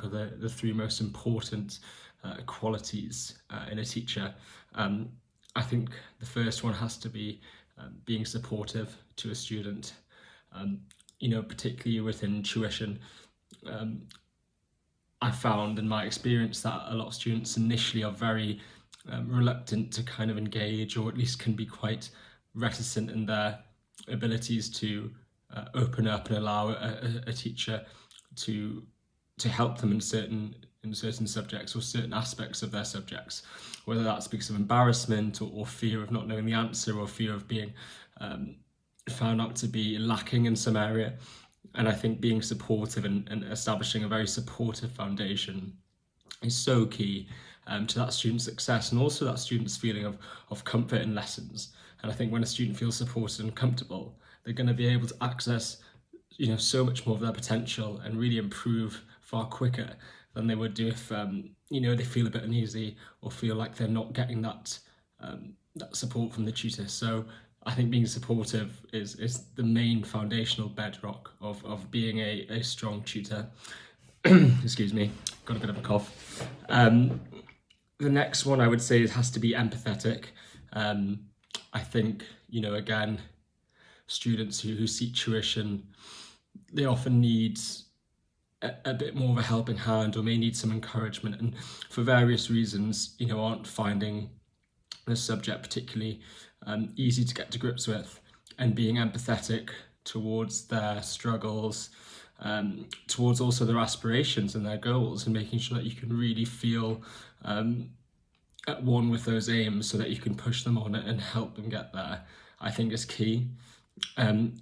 are the three most important qualities in a teacher. I think the first one has to be being supportive to a student, particularly within tuition. I found in my experience that a lot of students initially are very reluctant to kind of engage, or at least can be quite reticent in their abilities to open up and allow a teacher to help them in certain subjects or certain aspects of their subjects, whether that's because of embarrassment or fear of not knowing the answer, or fear of being found out to be lacking in some area. And I think being supportive and establishing a very supportive foundation is so key to that student's success, and also that student's feeling of comfort in lessons. And I think when a student feels supported and comfortable, they're going to be able to access so much more of their potential and really improve far quicker than they would do if they feel a bit uneasy or feel like they're not getting that support from the tutor. So I think being supportive is the main foundational bedrock of being a strong tutor. Excuse me, got a bit of a cough. The next one I would say has to be empathetic. I think, again, students who seek tuition, they often need a bit more of a helping hand, or may need some encouragement, and for various reasons, aren't finding the subject particularly easy to get to grips with. And being empathetic towards their struggles, towards also their aspirations and their goals, and making sure that you can really feel at one with those aims, so that you can push them on and help them get there, I think is key. And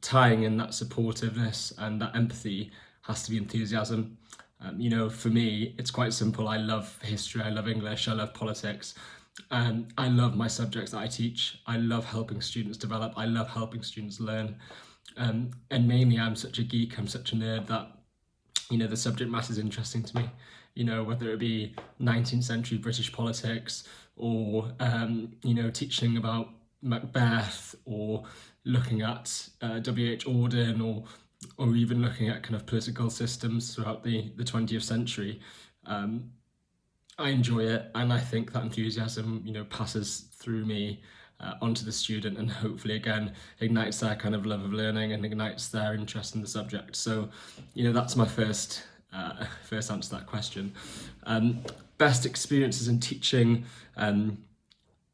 tying in that supportiveness and that empathy has to be enthusiasm. For me, it's quite simple. I love history, I love English, I love politics. I love my subjects that I teach. I love helping students develop. I love helping students learn. And mainly I'm such a geek, I'm such a nerd that, the subject matter is interesting to me. Whether it be 19th century British politics, or, teaching about Macbeth, or looking at W.H. Auden, or even looking at kind of political systems throughout the 20th century. I enjoy it, and I think that enthusiasm, passes through me onto the student, and hopefully again ignites their kind of love of learning and ignites their interest in the subject. So, that's my first answer to that question. Best experiences in teaching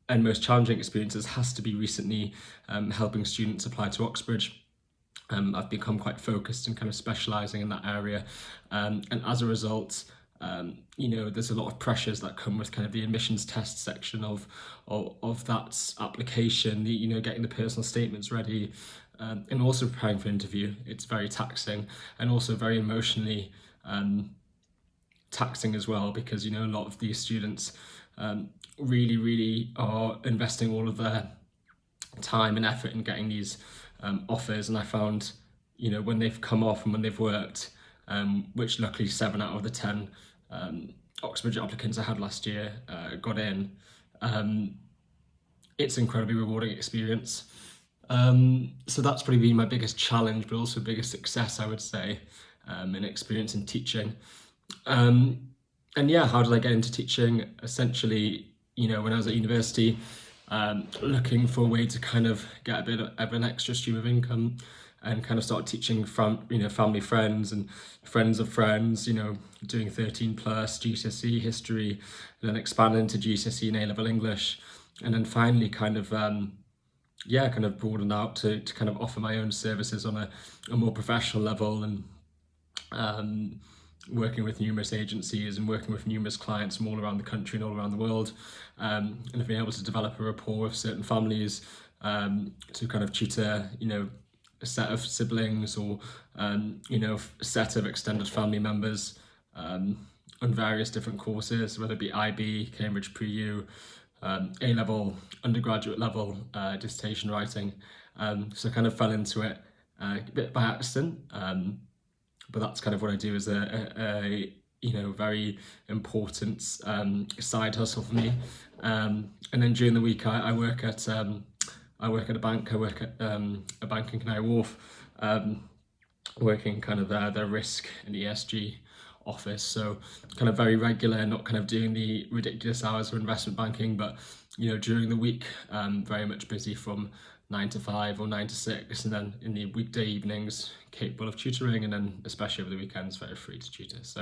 and most challenging experiences has to be recently helping students apply to Oxbridge. I've become quite focused and kind of specialising in that area, and as a result, there's a lot of pressures that come with kind of the admissions test section of that application, getting the personal statements ready, and also preparing for an interview. It's very taxing, and also very emotionally taxing as well, because a lot of these students really are investing all of their time and effort in getting these offers. And I found, when they've come off and when they've worked, which luckily 7 out of the 10 Oxbridge applicants I had last year got in, it's an incredibly rewarding experience. So that's probably been my biggest challenge, but also biggest success, I would say, in experience in teaching. And yeah, how did I get into teaching? Essentially, when I was at university, looking for a way to kind of get a bit of an extra stream of income, and kind of start teaching from family, friends, and friends of friends, doing 13 plus GCSE history, and then expanding into GCSE and A-level English, and then finally kind of broadened out to kind of offer my own services on a more professional level, and working with numerous agencies and working with numerous clients from all around the country and all around the world, and have been able to develop a rapport with certain families, to kind of tutor, a set of siblings, or a set of extended family members on various different courses, whether it be IB, Cambridge Pre-U, A-level, undergraduate level, dissertation writing. So I kind of fell into it a bit by accident, but that's kind of what I do as a very important side hustle for me. And then during the week, I work at a bank. I work at a bank in Canary Wharf, working kind of their risk and ESG office, so kind of very regular, not kind of doing the ridiculous hours of investment banking, but during the week very much busy from 9 to 5 or 9 to 6, and then in the weekday evenings capable of tutoring, and then especially over the weekends very free to tutor. So